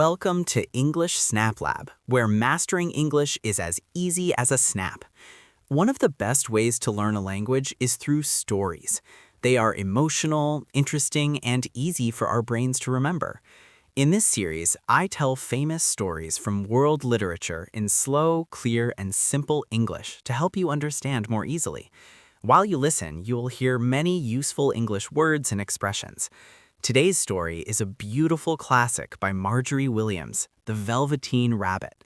Welcome to English Snap Lab, where mastering English is as easy as a snap. One of the best ways to learn a language is through stories. They are emotional, interesting, and easy for our brains to remember. In this series, I tell famous stories from world literature in slow, clear, and simple English to help you understand more easily. While you listen, you will hear many useful English words and expressions. Today's story is a beautiful classic by Margery Williams, The Velveteen Rabbit.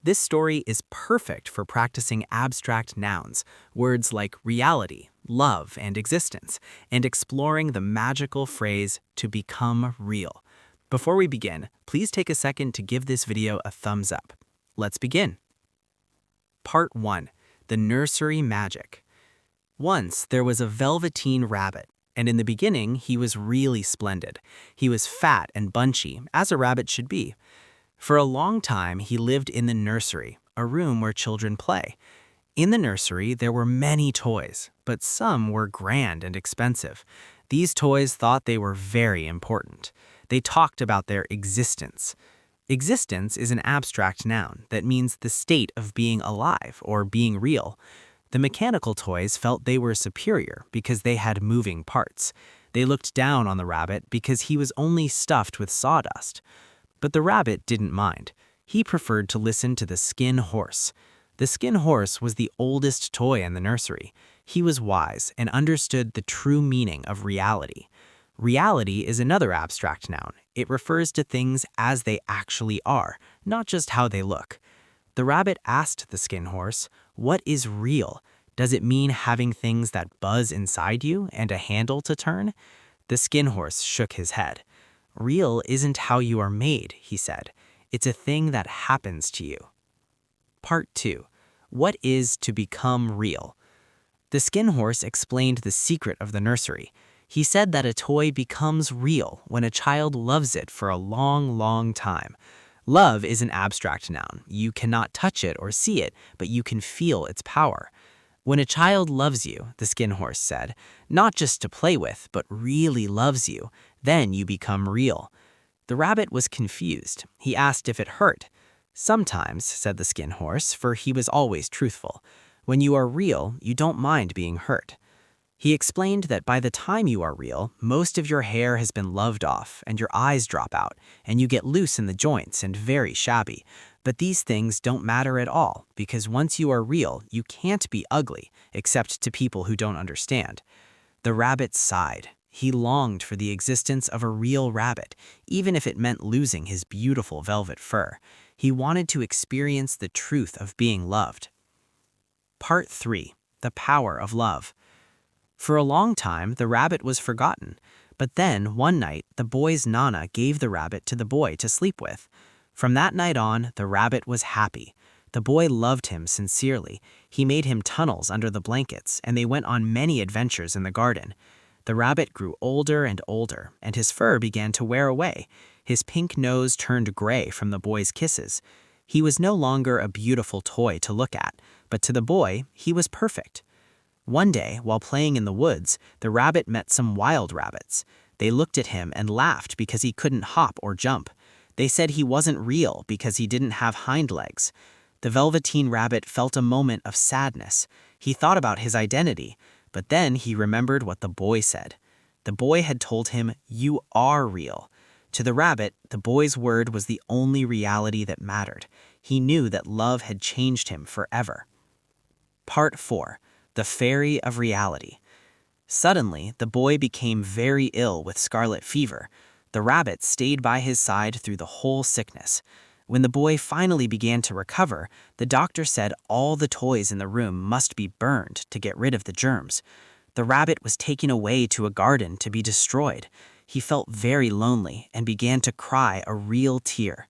This story is perfect for practicing abstract nouns, words like reality, love, and existence, and exploring the magical phrase to become real. Before we begin, please take a second to give this video a thumbs up. Let's begin. Part 1. The Nursery Magic. Once there was a Velveteen Rabbit, and in the beginning he was really splendid. He was fat and bunchy, as a rabbit should be. For a long time he lived in the nursery, a room where children play. In the nursery there were many toys, but some were grand and expensive. These toys thought they were very important. They talked about their existence. Existence is an abstract noun that means the state of being alive or being real. The mechanical toys felt they were superior because they had moving parts. They looked down on the rabbit because he was only stuffed with sawdust. But the rabbit didn't mind. He preferred to listen to the skin horse. The skin horse was the oldest toy in the nursery. He was wise and understood the true meaning of reality. Reality is another abstract noun. It refers to things as they actually are, not just how they look. The rabbit asked the skin horse, "What is real? Does it mean having things that buzz inside you and a handle to turn?" The skin horse shook his head. "Real isn't how you are made," he said. "It's a thing that happens to you." Part 2. What is to become real? The skin horse explained the secret of the nursery. He said that a toy becomes real when a child loves it for a long, long time. Love is an abstract noun. You cannot touch it or see it, but you can feel its power. When a child loves you, the skin horse said, not just to play with, but really loves you, then you become real. The rabbit was confused. He asked if it hurt. "Sometimes," said the skin horse, for he was always truthful. "When you are real, you don't mind being hurt." He explained that by the time you are real, most of your hair has been loved off and your eyes drop out and you get loose in the joints and very shabby. But these things don't matter at all because once you are real, you can't be ugly, except to people who don't understand. The rabbit sighed. He longed for the existence of a real rabbit, even if it meant losing his beautiful velvet fur. He wanted to experience the truth of being loved. Part 3. The Power of Love. For a long time, the rabbit was forgotten. But then, one night, the boy's nana gave the rabbit to the boy to sleep with. From that night on, the rabbit was happy. The boy loved him sincerely. He made him tunnels under the blankets, and they went on many adventures in the garden. The rabbit grew older and older, and his fur began to wear away. His pink nose turned gray from the boy's kisses. He was no longer a beautiful toy to look at, but to the boy, he was perfect. One day, while playing in the woods, the rabbit met some wild rabbits. They looked at him and laughed because he couldn't hop or jump. They said he wasn't real because he didn't have hind legs. The Velveteen Rabbit felt a moment of sadness. He thought about his identity, but then he remembered what the boy said. The boy had told him, "You are real." To the rabbit, the boy's word was the only reality that mattered. He knew that love had changed him forever. Part 4. The Fairy of Reality. Suddenly, the boy became very ill with scarlet fever. The rabbit stayed by his side through the whole sickness. When the boy finally began to recover, the doctor said all the toys in the room must be burned to get rid of the germs. The rabbit was taken away to a garden to be destroyed. He felt very lonely and began to cry a real tear.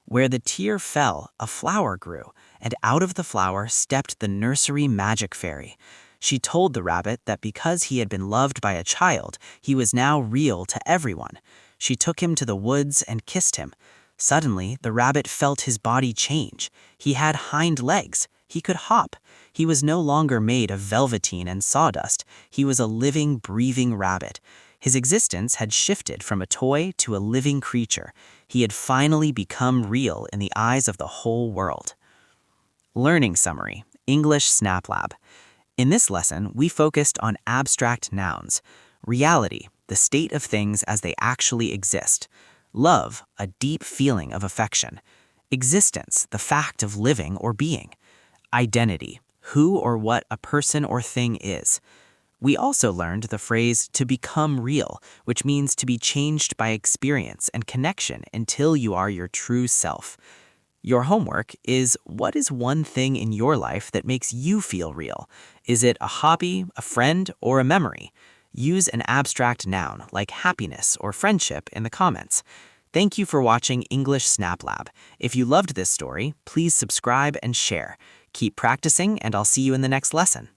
Where the tear fell, a flower grew, and out of the flower stepped the nursery magic fairy. She told the rabbit that because he had been loved by a child, he was now real to everyone. She took him to the woods and kissed him. Suddenly, the rabbit felt his body change. He had hind legs. He could hop. He was no longer made of velveteen and sawdust. He was a living, breathing rabbit. His existence had shifted from a toy to a living creature. He had finally become real in the eyes of the whole world. Learning summary, English Snap Lab. In this lesson, we focused on abstract nouns, reality, the state of things as they actually exist, love, a deep feeling of affection, existence, the fact of living or being, identity, who or what a person or thing is. We also learned the phrase to become real, which means to be changed by experience and connection until you are your true self. Your homework is, what is one thing in your life that makes you feel real? Is it a hobby, a friend, or a memory? Use an abstract noun like happiness or friendship in the comments. Thank you for watching English Snap Lab. If you loved this story, please subscribe and share. Keep practicing, and I'll see you in the next lesson.